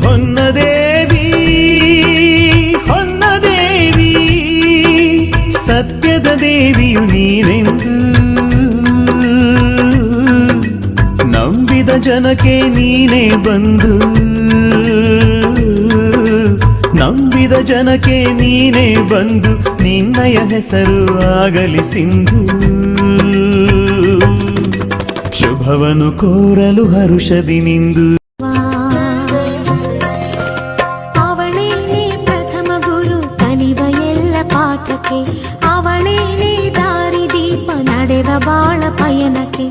ಹೊನ್ನದೇವಿ ಹೊನ್ನದೇವಿ ಸತ್ಯದ ದೇವಿಯು ನೀನೆಂದು ನಂಬಿದ ಜನಕ್ಕೆ ನೀನೇ ಬಂದು ನಂಬಿದ ಜನಕ್ಕೆ ನೀನೇ ಬಂದು ನಿನ್ನಯ ಹೆಸರು ಆಗಲಿ ಸಿಂಧು ಶುಭವನು ಕೋರಲು ಹರುಷದಿ ನಿಂದು ಅವಳೇನೇ ಪ್ರಥಮ ಗುರು ಕಲಿವ ಎಲ್ಲ ಪಾಠಕ್ಕೆ ಅವಳೇನೇ ದಾರಿ ದೀಪ ನಡೆವ ಬಾಳ ಪಯಣಕ್ಕೆ